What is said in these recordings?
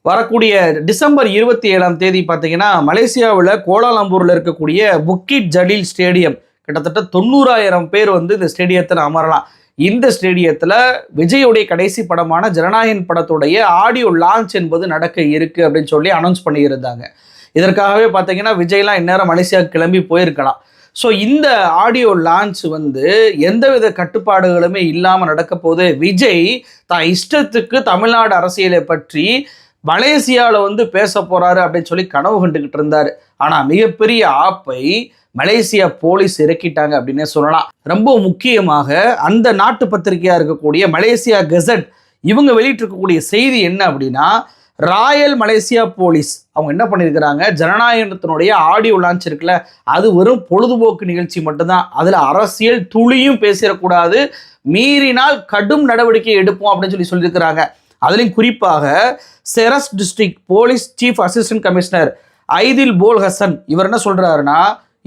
வரக்கூடிய டிசம்பர் 27ஆம் தேதி பார்த்தீங்கன்னா மலேசியாவில் கோலாலம்பூரில் இருக்கக்கூடிய புக்கிட் ஜலீல் ஸ்டேடியம் கிட்டத்தட்ட 90,000 பேர் வந்து இந்த ஸ்டேடியத்தில் அமரலாம். இந்த ஸ்டேடியத்தில் விஜயோடைய கடைசி படமான ஜனநாயகன் படத்துடைய ஆடியோ லான்ச் என்பது நடக்க இருக்கு அப்படின்னு சொல்லி அனௌன்ஸ் பண்ணியிருந்தாங்க. இதற்காகவே பார்த்தீங்கன்னா விஜய்லாம் இந்நேரம் மலேசியாவுக்கு கிளம்பி போயிருக்கலாம். ஸோ இந்த ஆடியோ லான்ச் வந்து எந்தவித கட்டுப்பாடுகளுமே இல்லாமல் நடக்க போது விஜய் தான் இஷ்டத்துக்கு தமிழ்நாடு அரசியலை பற்றி மலேசியாவில் வந்து பேச போறாரு அப்படின்னு சொல்லி கனவு கண்டுகிட்டு இருந்தார். ஆனால் மிகப்பெரிய ஆப்பை மலேசியா போலீஸ் இறக்கிட்டாங்க அப்படின்னே சொல்லலாம். ரொம்ப முக்கியமாக அந்த நாட்டு பத்திரிகையாக இருக்கக்கூடிய மலேசியா கெசட் இவங்க வெளியிட்டிருக்கக்கூடிய செய்தி என்ன அப்படின்னா, ராயல் மலேசியா போலீஸ் அவங்க என்ன பண்ணியிருக்கிறாங்க, ஜனநாயகத்தினுடைய ஆடியோ லான்ச் இருக்குல்ல, அது வெறும் பொழுதுபோக்கு நிகழ்ச்சி மட்டும்தான், அதில் அரசியல் துளியும் பேசிடக்கூடாது, மீறினால் கடும் நடவடிக்கை எடுப்போம் அப்படின்னு சொல்லியிருக்கிறாங்க. அதுலேயும் குறிப்பாக Cheras district police chief assistant commissioner Aidil Bolhassan இவர் என்ன சொல்றாருன்னா,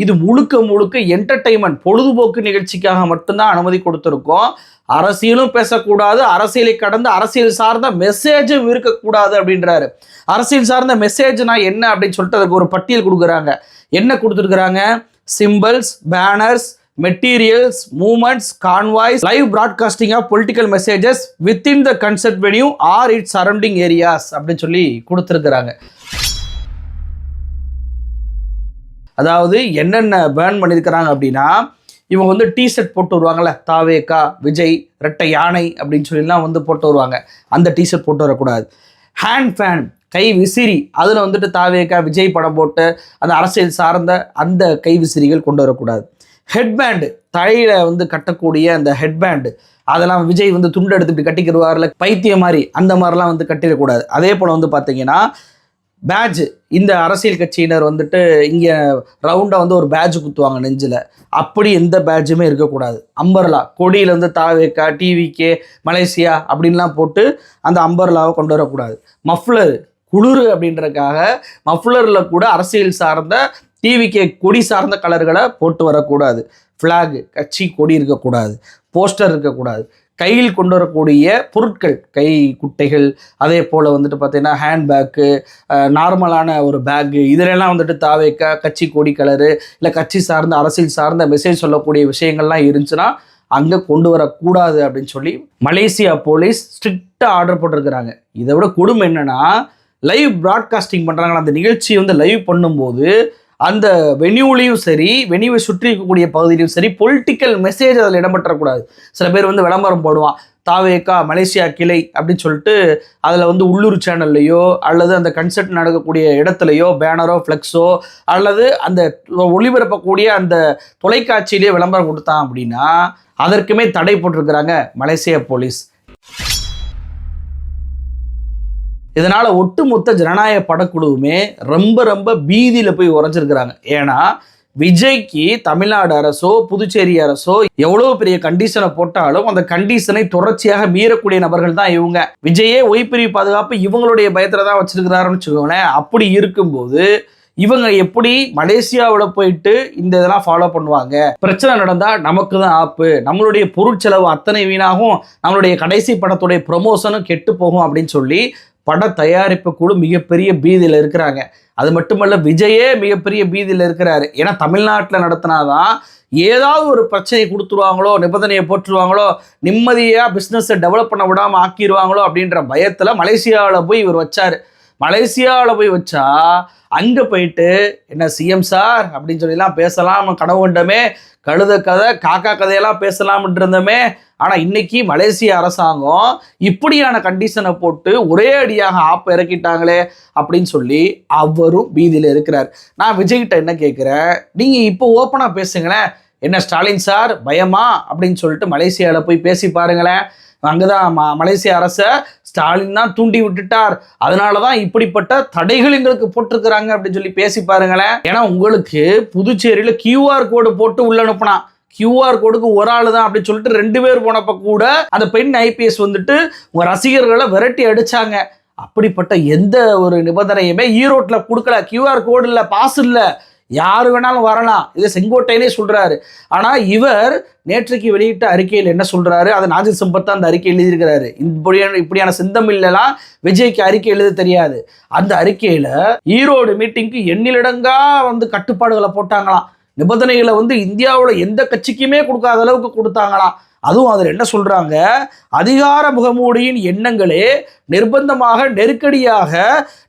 இது முழுக்க முழுக்க என்டர்டைன்மெண்ட் பொழுதுபோக்கு நிகழ்ச்சிக்காக மட்டும்தான் அனுமதி கொடுத்துருக்கோம், அரசியலும் பேசக்கூடாது, அரசியலை கடந்து அரசியல் சார்ந்த மெசேஜும் இருக்கக்கூடாது அப்படின்றாரு. அரசியல் சார்ந்த மெசேஜ்னா என்ன அப்படின்னு சொல்லிட்டு அதுக்கு ஒரு பட்டியல் கொடுக்குறாங்க. என்ன கொடுத்துருக்குறாங்க, symbols, banners, materials, movements, convoys, live broadcasting of political messages within the concert venue or its surrounding areas அப்படின்னு சொல்லி கொடுத்துருக்குறாங்க. அதாவது என்னென்ன பேன் பண்ணியிருக்கிறாங்க அப்படின்னா, இவங்க வந்து டிஷர்ட் போட்டு வருவாங்கள்ல, தாவேகா, விஜய், ரெட்டை யானை அப்படின்னு சொல்லிலாம் வந்து போட்டு வருவாங்க, அந்த டிஷர்ட் போட்டு வரக்கூடாது. ஹேண்ட் ஃபேன், கை விசிறி, அதில் வந்துட்டு தாவேகா, விஜய் படம் போட்டு அந்த அரசியல் சார்ந்த அந்த கை விசிறிகள் கொண்டு வரக்கூடாது. ஹெட்பேண்டு, தலையில் வந்து கட்டக்கூடிய அந்த ஹெட்பேண்டு, அதெல்லாம் விஜய் வந்து துண்டு எடுத்துட்டு கட்டிக்கிடுவார்ல பைத்தியம் மாதிரி, அந்த மாதிரிலாம் வந்து கட்டிடக்கூடாது. அதே போல் வந்து பார்த்தீங்கன்னா பேட்ஜ், இந்த அரசியல் கட்சியினர் வந்துட்டு இங்கே ரவுண்டாக வந்து ஒரு பேட்ஜ் குத்துவாங்க நெஞ்சில், அப்படி எந்த பேட்ஜுமே இருக்கக்கூடாது. அம்பர்லா, கொடியில் வந்து தாவேக்கா, டிவிகே, மலேசியா அப்படின்லாம் போட்டு அந்த அம்பர்லாவை கொண்டு வரக்கூடாது. மஃப்ளர், குளிர் அப்படின்றதுக்காக மஃப்ளரில் கூட அரசியல் சார்ந்த டிவிகே கொடி சார்ந்த கலர்களை போட்டு வரக்கூடாது. ஃப்ளாக், கட்சி கொடி இருக்கக்கூடாது. போஸ்டர் இருக்கக்கூடாது. கையில் கொண்டு வரக்கூடிய பொருட்கள், கை குட்டைகள், அதே போல் வந்துட்டு பார்த்தீங்கன்னா ஹேண்ட்பேக்கு, நார்மலான ஒரு பேக்கு, இதிலெல்லாம் வந்துட்டு தாவேக்கா, கட்சி கொடி கலரு, இல்லை கட்சி சார்ந்த அரசியல் சார்ந்த மெசேஜ் சொல்லக்கூடிய விஷயங்கள்லாம் இருந்துச்சுன்னா அங்கே கொண்டு வரக்கூடாது அப்படின்னு சொல்லி மலேசியா போலீஸ் ஸ்ட்ரிக்டாக ஆர்டர் போட்டிருக்கிறாங்க. இதை விட கொடுமை என்னென்னா, லைவ் ப்ராட்காஸ்டிங் பண்ணுறாங்களா, அந்த நிகழ்ச்சியை வந்து லைவ் பண்ணும்போது அந்த வென்யூலையும் சரி, வென்யூவை சுற்றி இருக்கக்கூடிய பகுதியிலையும் சரி, பொலிட்டிக்கல் மெசேஜ் அதில் இடம்பெற்றக்கூடாது. சில பேர் வந்து விளம்பரம் போடுவான், தாவேக்கா மலேசியா கிளை அப்படின்னு சொல்லிட்டு அதில் வந்து உள்ளூர் சேனல்லையோ அல்லது அந்த கன்சர்ட் நடக்கக்கூடிய இடத்துலையோ பேனரோ ஃப்ளெக்ஸோ அல்லது அந்த ஒளிபரப்பக்கூடிய அந்த தொலைக்காட்சியிலேயே விளம்பரம் கொடுத்தான் அப்படின்னா அதற்குமே தடை போட்டிருக்கிறாங்க மலேசியா போலீஸ். இதனால் ஒட்டுமொத்த ஜனநாயக படக்குழுவுமே ரொம்ப ரொம்ப பீதியில் போய் உறைஞ்சிருக்கிறாங்க. ஏன்னா விஜய்க்கு தமிழ்நாடு அரசோ புதுச்சேரி அரசோ எவ்வளோ பெரிய கண்டிஷனை போட்டாலும் அந்த கண்டிஷனை தொடர்ச்சியாக மீறக்கூடிய நபர்கள் தான் இவங்க. விஜயே ஒய்பிரிவு பாதுகாப்பு இவங்களுடைய பயத்தில் தான் வச்சிருக்கிறாருன்னு வச்சுக்கோங்களேன். அப்படி இருக்கும்போது இவங்க எப்படி மலேசியாவில் போயிட்டு இந்த இதெல்லாம் ஃபாலோ பண்ணுவாங்க? பிரச்சனை நடந்தால் நமக்கு தான் ஆப்பு, நம்மளுடைய பொருட்செலவு அத்தனை வீணாகும், நம்மளுடைய கடைசி படத்துடைய ப்ரொமோஷனும் கெட்டு போகும் அப்படின்னு சொல்லி பட தயாரிப்பு குழு மிகப்பெரிய பீதியில் இருக்கிறாங்க. அது மட்டுமல்ல, விஜயே மிகப்பெரிய பீதியில் இருக்கிறாரு. ஏன்னா தமிழ்நாட்டில் நடத்தினாதான் ஏதாவது ஒரு பிரச்சனை கொடுத்துருவாங்களோ, நிபந்தனையை போட்டுருவாங்களோ, நிம்மதியாக பிஸ்னஸை டெவலப் பண்ண விடாமல் ஆக்கிடுவாங்களோ அப்படின்ற பயத்தில் மலேசியாவில் போய் இவர் வச்சார். மலேசியாவில் போய் வச்சா அங்கே போயிட்டு என்ன சிஎம் சார் அப்படின்னு சொல்லிலாம் பேசலாம், கனவு கண்டமே, கழுத கதை காக்கா கதையெல்லாம் பேசலாம்னு இருந்தோமே. ஆனால் இன்னைக்கு மலேசிய அரசாங்கம் இப்படியான கண்டிஷனை போட்டு ஒரே அடியாக ஆப்பை இறக்கிட்டாங்களே அப்படின்னு சொல்லி அவரும் பீதியில் இருக்கிறார். நான் விஜய்கிட்ட என்ன கேட்குறேன், நீங்கள் இப்போ ஓப்பனாக பேசுங்களேன், என்ன ஸ்டாலின் சார் பயமா அப்படின்னு சொல்லிட்டு மலேசியாவில் போய் பேசி பாருங்களேன். அங்கதான் மலேசிய அரசை ஸ்டாலின் தான் தூண்டி விட்டுட்டார், அதனால தான் இப்படிப்பட்ட தடைகள் எங்களுக்கு போட்டிருக்கிறாங்க அப்படின்னு சொல்லி பேசி பாருங்களேன். ஏன்னா உங்களுக்கு புதுச்சேரியில் QR கோடு போட்டு உள்ள அனுப்புனா, QR கோடுக்கு ஒரு ஆள் தான் அப்படின்னு சொல்லிட்டு 2 பேர் போனப்ப கூட அந்த பெண் IPS வந்துட்டு உங்க ரசிகர்களை விரட்டி அடிச்சாங்க. அப்படிப்பட்ட எந்த ஒரு நிபந்தனையுமே ஈரோட்டில் கொடுக்கல. QR கோடு இல்லை, பாஸ் இல்லை. யார் வேணாலும் வரலாம், இதை செங்கோட்டையனே சொல்றாரு. ஆனா இவர் நேற்றைக்கு வெளியிட்ட அறிக்கையில் என்ன சொல்றாரு, அதை நாஜிர் சம்பத் அந்த அறிக்கை எழுதியிருக்கிறாரு. இப்படியான செந்தமிழ்லாம் விஜய்க்கு அறிக்கை எழுத தெரியாது. அந்த அறிக்கையில ஈரோடு மீட்டிங்க்கு எண்ணிலடங்கா கட்டுப்பாடுகளை போட்டாங்களாம். நிபந்தனைகளை இந்தியாவில் எந்த கட்சிக்குமே கொடுக்காத அளவுக்கு கொடுத்தாங்களாம். அதுவும் அதில் என்ன சொல்றாங்க, அதிகார முகமூடியின் எண்ணங்களே நிர்பந்தமாக நெருக்கடியாக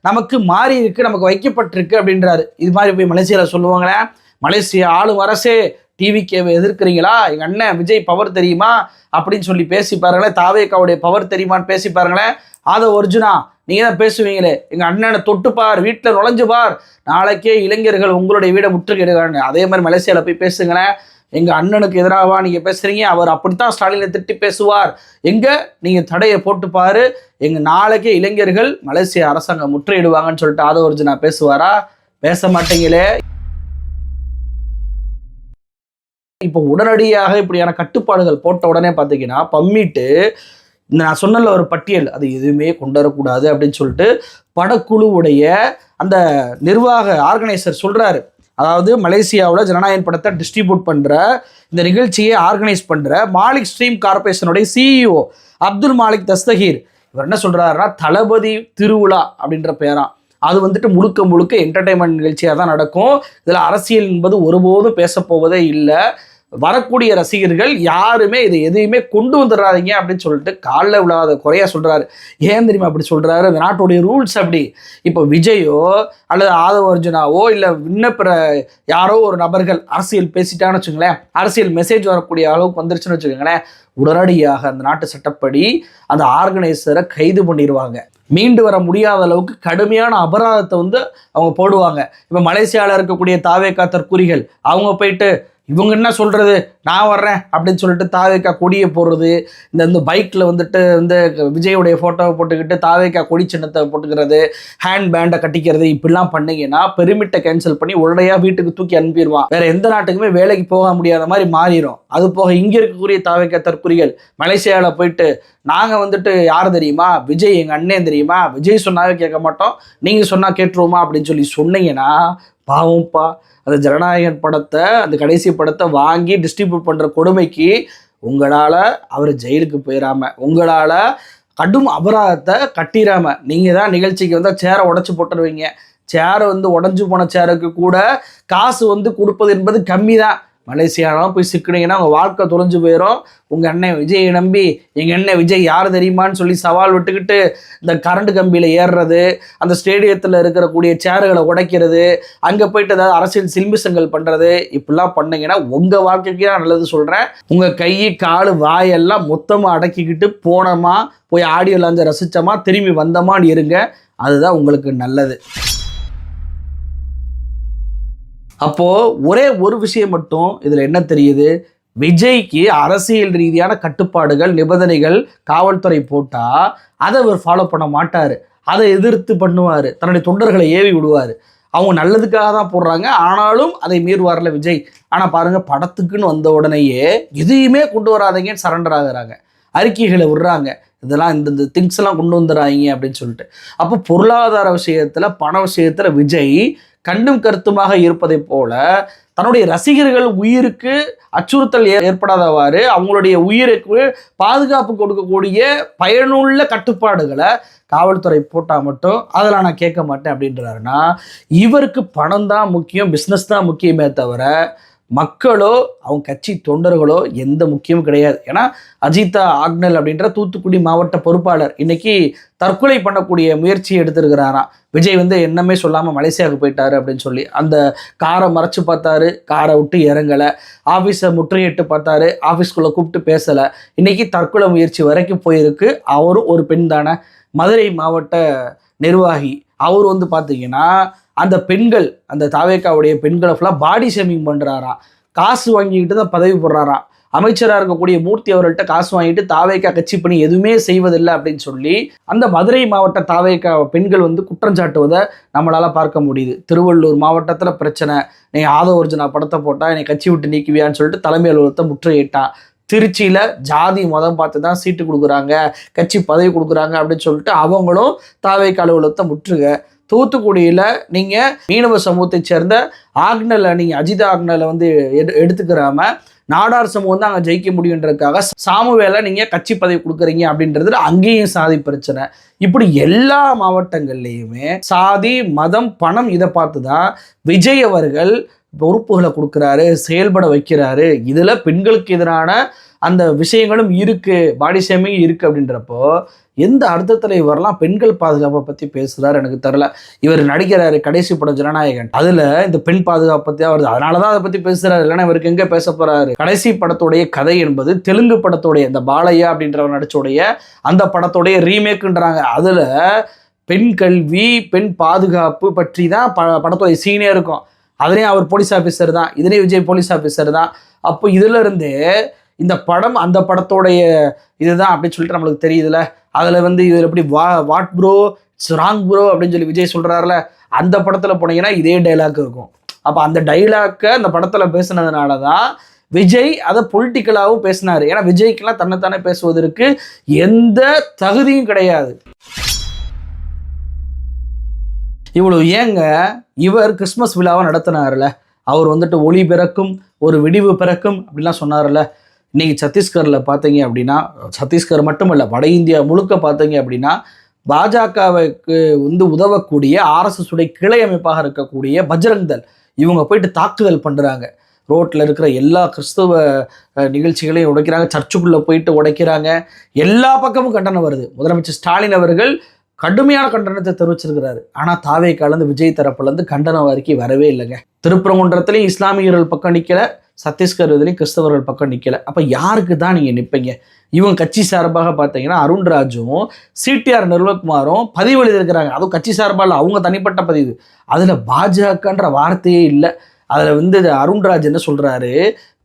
நமக்கு மாறி இருக்கு, நமக்கு வைக்கப்பட்டிருக்கு அப்படின்றாரு. இது மாதிரி போய் மலேசியாவில் சொல்லுவாங்களே, மலேசியா ஆளும் அரசே டிவிகேவை எதிர்க்கிறீங்களா, எங்கள் அண்ணன் விஜய் பவர் தெரியுமா அப்படின்னு சொல்லி பேசி பாருங்களேன், தாவேக்காவுடைய பவர் தெரியுமான்னு பேசி பாருங்களேன். அதை ஒரிஜினா நீங்கள் தான் பேசுவீங்களே, எங்கள் அண்ணனை தொட்டுப்பார், வீட்டில் நுழைஞ்சு பார், நாளைக்கே இளைஞர்கள் உங்களுடைய வீடை முற்றுகையிடுவாங்க. அதே மாதிரி மலேசியாவில் போய் பேசுங்களேன். எங்கள் அண்ணனுக்கு எதிராகவா நீங்கள் பேசுகிறீங்க, அவர் அப்படித்தான் ஸ்டாலினை திட்டி பேசுவார், எங்கே நீங்கள் தடையை போட்டுப்பாரு, எங்கள் நாளைக்கே இளைஞர்கள் மலேசிய அரசாங்கம் முற்றுகையிடுவாங்கன்னு சொல்லிட்டு அதை ஒரிஜினா பேசுவாரா? பேச மாட்டீங்களே. இப்போ உடனடியாக இப்படியான கட்டுப்பாடுகள் போட்ட உடனே பார்த்தீங்கன்னா பம்மிட்டு நான் சொன்னல ஒரு பட்டியல், அது எதுவுமே கொண்டு வரக்கூடாது அப்படின்னு சொல்லிட்டு படக்குழுவுடைய அந்த நிர்வாக ஆர்கனைசர் சொல்றாரு. அதாவது மலேசியாவில் ஜனநாயகன் படத்தை டிஸ்ட்ரிபியூட் பண்ணுற, இந்த நிகழ்ச்சியை ஆர்கனைஸ் பண்ணுற மாலிக் ஸ்ட்ரீம் கார்பரேஷனுடைய சிஇஓ அப்துல் மாலிக் தஸ்தகீர் இவர் என்ன சொல்கிறாருன்னா, தளபதி திருவிழா அப்படின்ற பேரான். அது முழுக்க முழுக்க என்டர்டைன்மெண்ட் நிகழ்ச்சியாக தான் நடக்கும். இதில் அரசியல் என்பது ஒருபோதும் பேசப்போவதே இல்லை. வரக்கூடிய ரசிகர்கள் யாருமே இதை எதையுமே கொண்டு வந்துடுறாதீங்க அப்படின்னு சொல்லிட்டு காலில் விழாத குறையா சொல்கிறாரு. ஏன் தெரியுமா அப்படி சொல்கிறாரு? அந்த நாட்டுடைய ரூல்ஸ் அப்படி. இப்போ விஜயோ அல்லது ஆதவ அர்ஜுனாவோ இல்லை விண்ணப்பிற யாரோ ஒரு நபர்கள் அரசியல் பேசிட்டான்னு வச்சுக்கோங்களேன், அரசியல் மெசேஜ் வரக்கூடிய அளவுக்கு வந்துருச்சுன்னு வச்சுக்கோங்களேன், உடனடியாக அந்த நாட்டு சட்டப்படி அந்த ஆர்கனைசரை கைது பண்ணிடுவாங்க. மீண்டு வர முடியாத அளவுக்கு கடுமையான அபராதத்தை அவங்க போடுவாங்க. இப்போ மலேசியாவில் இருக்கக்கூடிய தாவேக்கா தற்குறிகள் அவங்க போயிட்டு இவங்க என்ன சொல்கிறது, நான் வர்றேன் அப்படின்னு சொல்லிட்டு தாவேக்கா கொடியை போடுறது, இந்த பைக்கில் விஜயோடைய ஃபோட்டோவை போட்டுக்கிட்டு தாவேக்கா கொடி சின்னத்தை போட்டுக்கிறது, ஹேண்ட் பேண்டை கட்டிக்கிறது, இப்படிலாம் பண்ணிங்கன்னா பெர்மிட்டை கேன்சல் பண்ணி உடனடியாக வீட்டுக்கு தூக்கி அனுப்பிடுவான். வேற எந்த நாட்டுக்குமே வேலைக்கு போக முடியாத மாதிரி மாறிடும். அது போக இங்கே இருக்கக்கூடிய தாவேக்கா தற்குறிகள் மலேசியாவில் போயிட்டு நாங்கள் யார் தெரியுமா, விஜய் எங்கள் அண்ணன் தெரியுமா, விஜய் சொன்னாவே கேட்க மாட்டோம், நீங்கள் சொன்னால் கேட்டுருவோமா அப்படின்னு சொல்லி சொன்னீங்கன்னா பாவம்ப்பா. அந்த ஜனநாயகன் படத்தை, அந்த கடைசி படத்தை வாங்கி டிஸ்ட்ரிபியூட் பண்ணுற கொடுமைக்கு உங்களால் அவர் ஜெயிலுக்கு போயிடாமல், உங்களால் கடும் அபராதத்தை கட்டிடாமல், நீங்கள் தான் நிகழ்ச்சிக்கு சேரை உடச்சி போட்டுருவீங்க. சேரை உடஞ்சி போன சேருக்கு கூட காசு கொடுப்பது என்பது கம்மி தான். மலேசியாலாம் போய் சிக்கினீங்கன்னா உங்கள் வாழ்க்கை தொலைஞ்சு போயிடும். உங்கள் அண்ணன் விஜயை நம்பி எங்கள் அண்ணன் விஜய் யார் தெரியுமான்னு சொல்லி சவால் விட்டுக்கிட்டு இந்த கரண்ட் கம்பியில் ஏறுறது, அந்த ஸ்டேடியத்தில் இருக்கக்கூடிய சேறுகளை உடைக்கிறது, அங்கே போயிட்டு ஏதாவது அரசியல் சில்மிசங்கள் பண்ணுறது, இப்படிலாம் பண்ணிங்கன்னா உங்கள் வாழ்க்கைக்கு நான் நல்லது சொல்கிறேன். உங்கள் கை கால் வாயெல்லாம் மொத்தமாக அடக்கிக்கிட்டு போனோமா, போய் ஆடியோ லாஞ்சை ரசித்தோமா, திரும்பி வந்தோமான்னு இருங்க. அதுதான் உங்களுக்கு நல்லது. அப்போது ஒரே ஒரு விஷயம் மட்டும் இதில் என்ன தெரியுது, விஜய்க்கு அரசியல் ரீதியான கட்டுப்பாடுகள் நிபந்தனைகள் காவல்துறை போட்டால் அதை அவர் ஃபாலோ பண்ண மாட்டார், அதை எதிர்த்து பண்ணுவார், தன்னுடைய தொண்டர்களை ஏவி விடுவார். அவங்க நல்லதுக்காக தான் போடுறாங்க, ஆனாலும் அதை மீறுவார்ல விஜய். ஆனால் பாருங்கள், படத்துக்குன்னு வந்த உடனேயே எதையுமே கொண்டு வராதீங்கன்னு சரண்டர் ஆகுறாங்க, அறிக்கைகளை விடுறாங்க, இதெல்லாம் இந்த திங்ஸ் எல்லாம் கொண்டு வந்துடுறாங்க அப்படின்னு சொல்லிட்டு. அப்போ பொருளாதார விஷயத்தில் பண விஷயத்தில் விஜய் கண்ணும் கருத்துமாக இருப்பதை போல தன்னுடைய ரசிகர்கள் உயிருக்கு அச்சுறுத்தல் ஏற்படாதவாறு அவங்களுடைய உயிருக்கு பாதுகாப்பு கொடுக்கக்கூடிய பயனுள்ள கட்டுப்பாடுகளை காவல்துறை போட்டால் மட்டும் அதெல்லாம் நான் கேட்க மாட்டேன் அப்படின்றாருன்னா, இவருக்கு பணம் தான் முக்கியம், பிஸ்னஸ் தான் முக்கியமே தவிர மக்களோ அவங்க கட்சி தொண்டர்களோ எந்த முக்கியமும் கிடையாது. ஏன்னா அஜிதா ஆக்னல் அப்படின்ற தூத்துக்குடி மாவட்ட பொறுப்பாளர் இன்னைக்கு தற்கொலை பண்ணக்கூடிய முயற்சி எடுத்திருக்கிறாராம். விஜய் என்னமே சொல்லாமல் மலேசியாவுக்கு போயிட்டாரு அப்படின்னு சொல்லி அந்த காரை மறைச்சு பார்த்தாரு, காரை விட்டு இறங்கலை, ஆஃபீஸை முற்றுகையிட்டு பார்த்தாரு, ஆஃபீஸ்குள்ளே கூப்பிட்டு பேசலை, இன்னைக்கு தற்கொலை முயற்சி வரைக்கும் போயிருக்கு. அவரும் ஒரு பெண் தானே, மதுரை மாவட்ட நிர்வாகி. அவர் பார்த்தீங்கன்னா அந்த பெண்கள், அந்த தாவேக்காவுடைய பெண்களை ஃபுல்லாக பாடி ஷேமிங் பண்ணுறாராம், காசு வாங்கிக்கிட்டு தான் பதவி போடுறாராம். அமைச்சராக இருக்கக்கூடிய மூர்த்தி அவர்கள்ட்ட காசு வாங்கிட்டு தாவேக்கா கட்சி பணி எதுவுமே செய்வதில்லை அப்படின்னு சொல்லி அந்த மதுரை மாவட்ட தாவேக்கா பெண்கள் குற்றம் சாட்டுவதை நம்மளால் பார்க்க முடியுது. திருவள்ளூர் மாவட்டத்தில் பிரச்சனை, நீ ஆதவ அர்ஜுனா படத்தை போட்டால் என்னை கட்சி விட்டு நீக்குவியான்னு சொல்லிட்டு தலைமை அலுவலகத்தை முற்றுகையிட்டான். திருச்சியில் ஜாதி மதம் பார்த்து தான் சீட்டு கொடுக்குறாங்க, கட்சி பதவி கொடுக்குறாங்க அப்படின்னு சொல்லிட்டு அவங்களும் தாவேக்கா அலுவலகத்தை முற்றுகை. தூத்துக்குடியில் நீங்கள் மீனவ சமூகத்தை சேர்ந்த ஆக்னலை நீங்கள் அஜித் ஆக்னலை வந்து எடுத்துக்கிறாம நாடார் சமூகம் தான் அங்கே ஜெயிக்க முடியுன்றதுக்காக சாமுவேலை நீங்கள் கட்சி பதவி கொடுக்குறீங்க அப்படின்றது அங்கேயும் சாதி பிரச்சனை. இப்படி எல்லா மாவட்டங்கள்லையுமே சாதி மதம் பணம் இதை பார்த்து தான் விஜய் அவர்கள் பொறுப்புகளை கொடுக்குறாரு, செயல்பட வைக்கிறாரு. இதில் பெண்களுக்கு எதிரான அந்த விஷயங்களும் இருக்குது, பாடி ஷேமிங் இருக்குது. அப்படின்றப்போ எந்த அர்த்தத்தில் இவரெல்லாம் பெண்கள் பாதுகாப்பை பற்றி பேசுகிறாரு எனக்கு தெரில. இவர் நடிக்கிறாரு கடைசி படம் ஜனநாயகன், அதில் இந்த பெண் பாதுகாப்பு பற்றி வருது, அதனால தான் அதை பற்றி பேசுகிறாரு, இல்லைன்னா இவருக்கு எங்கே பேச போகிறாரு. கடைசி படத்துடைய கதை என்பது தெலுங்கு படத்துடைய இந்த பாலையா அப்படின்றவர் நடிச்சோடைய அந்த படத்துடைய ரீமேக்குன்றாங்க. அதில் பெண் கல்வி பெண் பாதுகாப்பு பற்றி தான் படத்துடைய சீனே இருக்கும். அதுலேயும் அவர் போலீஸ் ஆஃபீஸர் தான், இதுலேயும் விஜய் போலீஸ் ஆஃபீஸர் தான். அப்போ இதிலிருந்து இந்த படம் அந்த படத்தோடைய இதுதான் அப்படின்னு சொல்லிட்டு நம்மளுக்கு தெரியுதுல்ல. அதில் வந்து இவர் எப்படி வாட் ப்ரோ ராங் ப்ரோ அப்படின்னு சொல்லி விஜய் சொல்கிறாருல, அந்த படத்தில் போனீங்கன்னா இதே டைலாக் இருக்கும். அப்போ அந்த டைலாக்கை அந்த படத்தில் பேசுனதுனால தான் விஜய் அதை பொலிட்டிக்கலாகவும் பேசினார். ஏன்னா விஜய்க்கெல்லாம் தன்னைத்தானே பேசுவதற்கு எந்த தகுதியும் கிடையாது. இவ்வளவு ஏங்க இவர் கிறிஸ்மஸ் விழாவை நடத்தினார்ல, அவர் வந்துட்டு ஒளி பிறக்கும் ஒரு விடிவு பிறக்கும் அப்படிலாம் சொன்னார்ல. இன்னைக்கு சத்தீஸ்கரில் பார்த்தீங்க அப்படின்னா, சத்தீஸ்கர் மட்டுமல்ல வட இந்தியா முழுக்க பார்த்தீங்க அப்படின்னா பாஜகவுக்கு வந்து உதவக்கூடிய RSS உடைய கிளை அமைப்பாக இருக்கக்கூடிய பஜ்ரங் தள் இவங்க போயிட்டு தாக்குதல் பண்ணுறாங்க. ரோட்டில் இருக்கிற எல்லா கிறிஸ்தவ நிகழ்ச்சிகளையும் உடைக்கிறாங்க, சர்ச்சுக்குள்ளே போயிட்டு உடைக்கிறாங்க. எல்லா பக்கமும் கண்டனம் வருது. முதலமைச்சர் ஸ்டாலின் அவர்கள் கடுமையான கண்டனத்தை தெரிவிச்சிருக்கிறாரு. ஆனால் தாவேக்காலேருந்து விஜய் தரப்புலேருந்து கண்டன அறிக்கை வரவே இல்லைங்க. திருப்பரங்குன்றத்துலேயும் இஸ்லாமியர்கள் பக்கம் நிற்கலை, சத்தீஸ்கர் இதுலேயும் கிறிஸ்தவர்கள் பக்கம் நிற்கலை. அப்போ யாருக்கு தான் நீங்கள் நிற்பீங்க? இவங்க கட்சி சார்பாக பார்த்தீங்கன்னா அருண்ராஜும் CTR நிர்மல்குமாரும் பதிவு எழுதியிருக்கிறாங்க. அதுவும் கட்சி சார்பாக இல்லை, அவங்க தனிப்பட்ட பதிவு. அதில் பாஜகன்ற வார்த்தையே இல்லை. அதில் வந்து அருண்ராஜ் என்ன சொல்கிறாரு,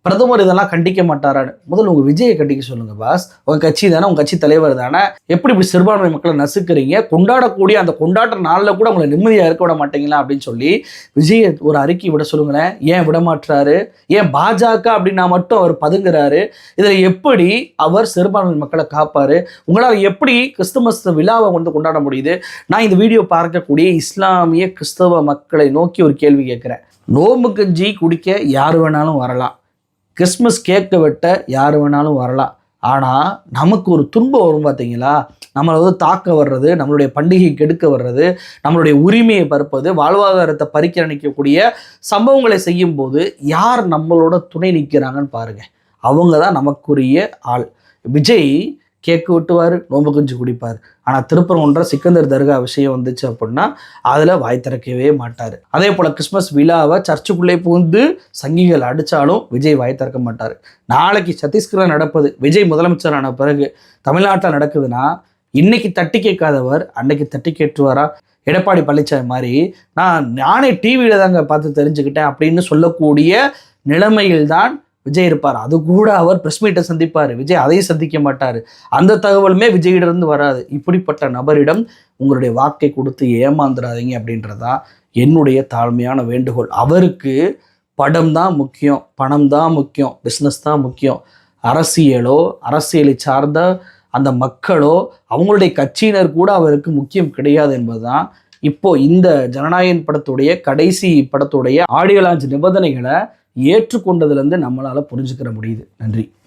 பிரதமர் இதெல்லாம் கண்டிக்க மாட்டாரான்னு. முதல்ல உங்கள் விஜயை கண்டிக்க சொல்லுங்கள் பாஸ். உங்கள் கட்சி தானே, உங்கள் கட்சி தலைவர் தானே. எப்படி இப்படி சிறுபான்மை மக்களை நசுக்கிறீங்க? கொண்டாடக்கூடிய அந்த கொண்டாடுற நாளில் கூட உங்களை நிம்மதியாக இருக்க விட மாட்டீங்களா அப்படின்னு சொல்லி விஜயை ஒரு அறிக்கை விட சொல்லுங்களேன். ஏன் விட மாட்டுறாரு? ஏன் பாஜக அப்படின்னா மட்டும் அவர் பதுங்குறாரு? இதில் எப்படி அவர் சிறுபான்மை மக்களை காப்பார்? உங்களால் எப்படி கிறிஸ்துமஸ் விழாவை வந்து கொண்டாட முடியுது? நான் இந்த வீடியோ பார்க்கக்கூடிய இஸ்லாமிய கிறிஸ்தவ மக்களை நோக்கி ஒரு கேள்வி கேட்குறேன். நோம்பு கஞ்சி குடிக்க யார் வேணாலும் வரலாம், கிறிஸ்மஸ் கேக்கை வெட்ட யார் வேணாலும் வரலாம். ஆனால் நமக்கு ஒரு துன்பம் வரும் பார்த்தீங்களா? நம்மளை வந்து தாக்க வர்றது, நம்மளுடைய பண்டிகை கெடுக்க வர்றது, நம்மளுடைய உரிமையை பறிப்பது, வாழ்வாதாரத்தை பறிக்க நினைக்கக்கூடிய சம்பவங்களை செய்யும் போது யார் நம்மளோட துணை நிற்கிறாங்கன்னு பாருங்கள். அவங்க தான் நமக்குரிய ஆள். விஜய் கேக்கு வெட்டுவார், நோம்பு கஞ்சி குடிப்பார். ஆனால் திருப்பரங்குன்ற சிக்கந்தர் தர்கா விஷயம் வந்துச்சு அப்படின்னா அதில் வாய் திறக்கவே மாட்டார். அதே போல் கிறிஸ்மஸ் விழாவை சர்ச்சுக்குள்ளே புகுந்து சங்கிகள் அடித்தாலும் விஜய் வாய் திறக்க மாட்டார். நாளைக்கு சத்தீஸ்கரில் நடப்பது, விஜய் முதலமைச்சரான பிறகு தமிழ்நாட்டில் நடக்குதுன்னா இன்னைக்கு தட்டி கேட்காதவர் அன்னைக்கு தட்டி கேட்டுவாரா? எடப்பாடி பழனிசாமி மாதிரி நானே டிவியில் தாங்க பார்த்து தெரிஞ்சுக்கிட்டேன் அப்படின்னு சொல்லக்கூடிய நிலைமையில்தான் விஜய் இருப்பார். அது கூட அவர் ப்ரெஸ் மீட்டை சந்திப்பார், விஜய் அதையும் சந்திக்க மாட்டார். அந்த தகவலுமே விஜயிடமிருந்து வராது. இப்படிப்பட்ட நபரிடம் உங்களுடைய வாக்கை கொடுத்து ஏமாந்துடாதீங்க அப்படின்றதான் என்னுடைய தாழ்மையான வேண்டுகோள். அவருக்கு படம் தான் முக்கியம், பணம் தான் முக்கியம், பிஸ்னஸ் தான் முக்கியம். அரசியலோ அரசியலை சார்ந்த அந்த மக்களோ அவங்களுடைய கட்சியினர் கூட அவருக்கு முக்கியம் கிடையாது என்பதுதான் இப்போ இந்த ஜனநாயகன் படத்துடைய கடைசி படத்துடைய ஆடியோ லான்ச் நிபந்தனைகளை ஏற்றுக்கொண்டதுலேருந்து நம்மளால் புரிஞ்சுக்கிற முடியுது. நன்றி.